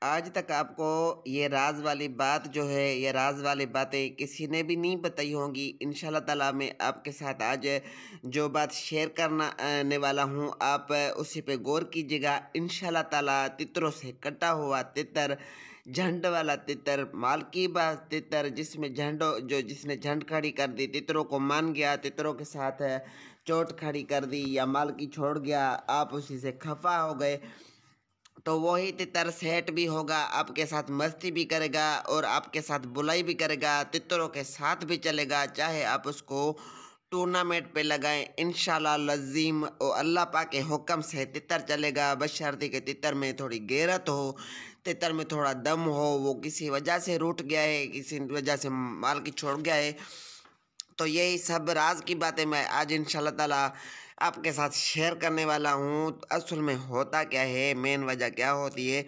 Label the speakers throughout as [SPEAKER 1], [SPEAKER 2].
[SPEAKER 1] आज तक आपको ये राज वाली बात जो है, ये राज वाली बातें किसी ने भी नहीं बताई होंगी। इंशाल्लाह ताला मैं आपके साथ आज जो बात शेयर करने वाला हूँ, आप उसी पे गौर कीजिएगा। इंशाल्लाह ताला तितरों से कटा हुआ तितर, झंड वाला तितर, मालकीबाज तितर, जिसने झंड खड़ी कर दी, तितरों को मान गया, तितरों के साथ चोट खड़ी कर दी या मालकी छोड़ गया, आप उसी से खफा हो गए, तो वही तितर सेठ भी होगा, आपके साथ मस्ती भी करेगा और आपके साथ बुलाई भी करेगा, तितरों के साथ भी चलेगा। चाहे आप उसको टूर्नामेंट पे लगाएं, इंशाल्लाह लजीम और अल्लाह पाक के हुक्म से तितर चलेगा, बशर्ते के तितर में थोड़ी गैरत हो, तितर में थोड़ा दम हो, वो किसी वजह से रूठ गया है, किसी वजह से माल की छोड़ गया है। तो यही सब राज की बातें मैं आज इंशाल्लाह ताला आपके साथ शेयर करने वाला हूँ। असल में होता क्या है, मेन वजह क्या होती है,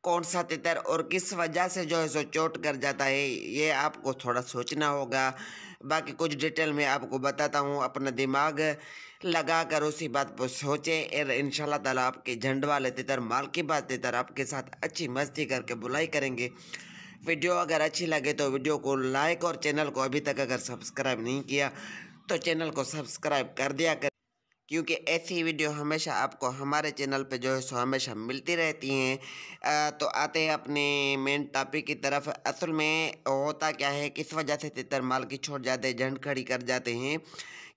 [SPEAKER 1] कौन सा तितर और किस वजह से जो है सो चोट कर जाता है, ये आपको थोड़ा सोचना होगा। बाकी कुछ डिटेल में आपको बताता हूँ, अपना दिमाग लगा कर उसी बात पर सोचे और इंशाल्लाह ताला आपके झंड वाले तितर, माल की बात तितर आपके साथ अच्छी मस्ती करके बुलाई करेंगे। वीडियो अगर अच्छी लगे तो वीडियो को लाइक और चैनल को अभी तक अगर सब्सक्राइब नहीं किया तो चैनल को सब्सक्राइब कर दिया कर, क्योंकि ऐसी वीडियो हमेशा आपको हमारे चैनल पे जो है सो हमेशा मिलती रहती हैं। तो आते हैं अपने मेन टॉपिक की तरफ। असल में होता क्या है, किस वजह से तितर माल की छोड़ जाते हैं, झंड खड़ी कर जाते हैं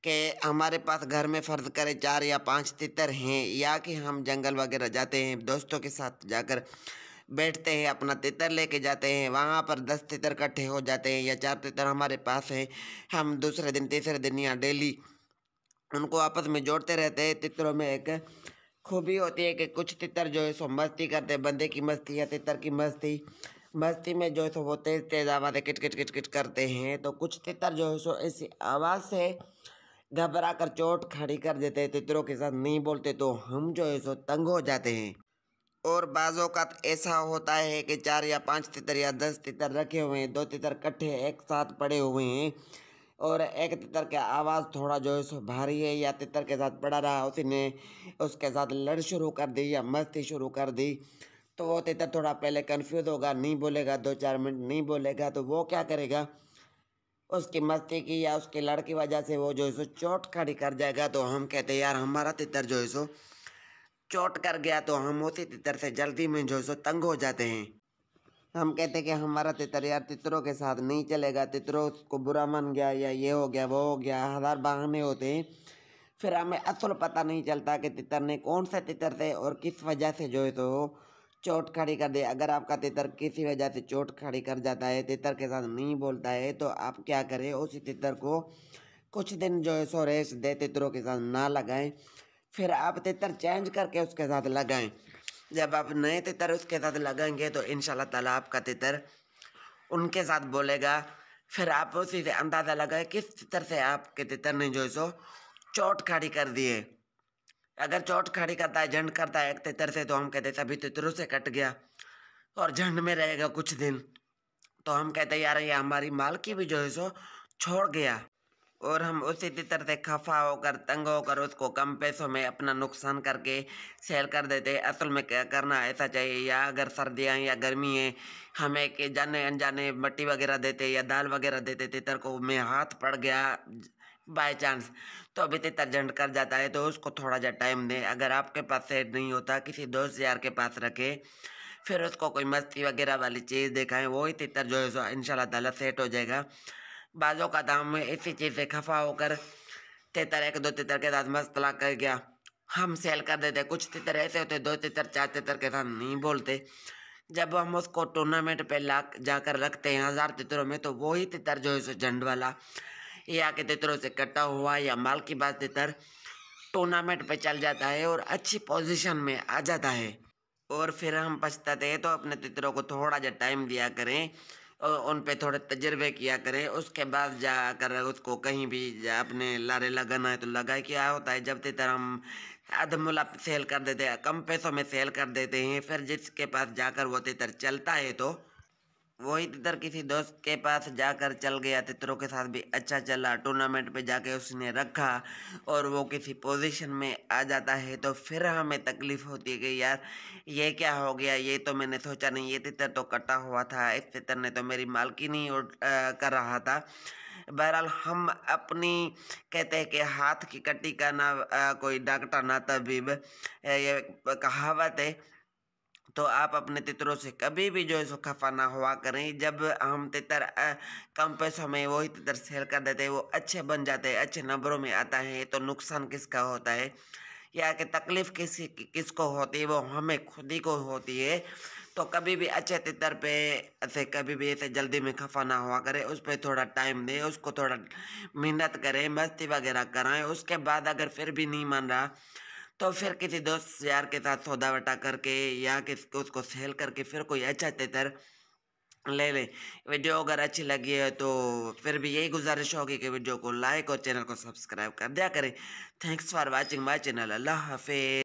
[SPEAKER 1] कि हमारे पास घर में फ़र्ज़ करें 4 या 5 तितर हैं, या कि हम जंगल वगैरह जाते हैं, दोस्तों के साथ जाकर बैठते हैं, अपना तितर लेके जाते हैं, वहाँ पर 10 तितर इकट्ठे हो जाते हैं या 4 तितर हमारे पास हैं। हम दूसरे दिन तीसरे दिन या डेली उनको आपस में जोड़ते रहते हैं। तितरों में एक खूबी होती है कि कुछ तितर जो है सो मस्ती करते हैं, बंदे की मस्ती या तितर की मस्ती, मस्ती में जो है सो वो तेज़ तेज़ आवाज़ें किच किच किच किच करते हैं। तो कुछ तितर जो है सो ऐसी आवाज़ से घबरा कर चोट खड़ी कर देते हैं, तितरों के साथ नहीं बोलते, तो हम जो है सो तंग हो जाते हैं। और बाज़ों का ऐसा होता है कि 4 या 5 तितर या 10 तितर रखे हुए हैं, 2 तितर इकट्ठे एक साथ पड़े हुए हैं और एक तितर की आवाज़ थोड़ा जो है सो भारी है, या तितर के साथ पड़ा रहा, उसी ने उसके साथ लड़ शुरू कर दी या मस्ती शुरू कर दी, तो वो तितर थोड़ा पहले कंफ्यूज होगा, नहीं बोलेगा, 2-4 मिनट नहीं बोलेगा, तो वो क्या करेगा, उसकी मस्ती की या उसकी लड़ की वजह से वो जो है सो चोट खड़ी कर जाएगा। तो हम कहते हैं यार हमारा तितर जो है सो चोट कर गया, तो हम उसी तितर से जल्दी में जो है सो तंग हो जाते हैं। हम कहते कि हमारा तितर यार तितरों के साथ नहीं चलेगा, तितरों को बुरा मान गया या ये हो गया वो हो गया, हज़ार बहाने होते हैं। फिर हमें असल पता नहीं चलता कि तितर ने कौन से तितर से और किस वजह से जो है तो चोट खड़ी कर दे। अगर आपका तितर किसी वजह से चोट खड़ी कर जाता है, तितर के साथ नहीं बोलता है, तो आप क्या करें, उसी तितर को कुछ दिन जो है सो रेस्ट दे, तितरों के साथ ना लगाएं, फिर आप तितर चेंज करके उसके साथ लगाएं। जब आप नए तितर उसके साथ लगाएंगे तो इंशाल्लाह ताला आपका तितर उनके साथ बोलेगा। फिर आप उसी से अंदाज़ा लगाए किस तितर से आपके तितर ने जो है सो चोट खड़ी कर दी है। अगर चोट खड़ी करता है, झंड करता है एक तितर से, तो हम कहते सभी तितरों से कट गया और झंड में रहेगा कुछ दिन, तो हम कहते यार ये हमारी मालकी भी जो है सो छोड़ गया, और हम उसी तितर से खफा होकर तंग होकर उसको कम पैसों में अपना नुकसान करके सेल कर देते हैं। असल में क्या करना ऐसा चाहिए, या अगर सर्दियाँ या गर्मी है, हमें के जाने अनजाने मट्टी वगैरह देते या दाल वगैरह देते, तितर को में हाथ पड़ गया बाय चांस, तो अभी तितर झंड कर जाता है, तो उसको थोड़ा जा टाइम दें। अगर आपके पास सेट नहीं होता, किसी दोस्त यार के पास रखे, फिर उसको कोई मस्ती वगैरह वाली चीज़ दिखाएं, वही तितर जो है सो इंशाल्लाह ताला सेट हो जाएगा। बाजों का दाम में इसी चीज़ से खफा होकर तितर एक दो तितर के साथ मस्त ला कर गया, हम सेल कर देते। कुछ तितर ऐसे होते, 2 तितर 4 तितर के साथ नहीं बोलते, जब हम उसको टूर्नामेंट पे ला जाकर रखते हैं 1000 तितरों में, तो वही तितर जो है सो झंड वाला या के तितरों से कटा हुआ या माल की बात तितर टूर्नामेंट पे चल जाता है और अच्छी पोजीशन में आ जाता है। और फिर हम पछताते हैं, तो अपने तितरों को थोड़ा जा टाइम दिया करें और उन पे थोड़े तजर्बे किया करें, उसके बाद जाकर उसको कहीं भी अपने लारे लगाना है तो लगाए। क्या होता है, जब तितर हम अधमुला सेल कर देते हैं, कम पैसों में सेल कर देते हैं, फिर जिसके पास जाकर वो तितर चलता है, तो वही तितर किसी दोस्त के पास जाकर चल गया, तितरों के साथ भी अच्छा चला, टूर्नामेंट पे जाके उसने रखा और वो किसी पोजीशन में आ जाता है तो फिर हमें तकलीफ होती है कि यार ये क्या हो गया, ये तो मैंने सोचा नहीं, ये तितर तो कटा हुआ था, इस तितर ने तो मेरी मालकिनी कर रहा था। बहरहाल हम अपनी कहते हैं कि हाथ की कटी का ना कोई डॉक्टर ना तबीब, ये कहावत है। तो आप अपने तितरों से कभी भी जो है सो खफा ना हुआ करें। जब हम तितर कम पैसों में वही तितर सेल कर देते हैं, वो अच्छे बन जाते हैं, अच्छे नंबरों में आता है, तो नुकसान किसका होता है या कि तकलीफ किसको होती है, वो हमें खुद ही को होती है। तो कभी भी अच्छे तितर पे ऐसे कभी भी ऐसे जल्दी में खफा ना हुआ करें, उस पर थोड़ा टाइम दें, उसको थोड़ा मेहनत करें, मस्ती वगैरह कराएं। उसके बाद अगर फिर भी नहीं मान रहा तो फिर किसी दोस्त यार के साथ सौदा वटा करके या किसी उसको सेल करके फिर कोई अच्छा तितर ले ले। वीडियो अगर अच्छी लगी है तो फिर भी यही गुजारिश होगी कि वीडियो को लाइक और चैनल को सब्सक्राइब कर दिया करें। Thanks for watching my channel. Allah Hafiz.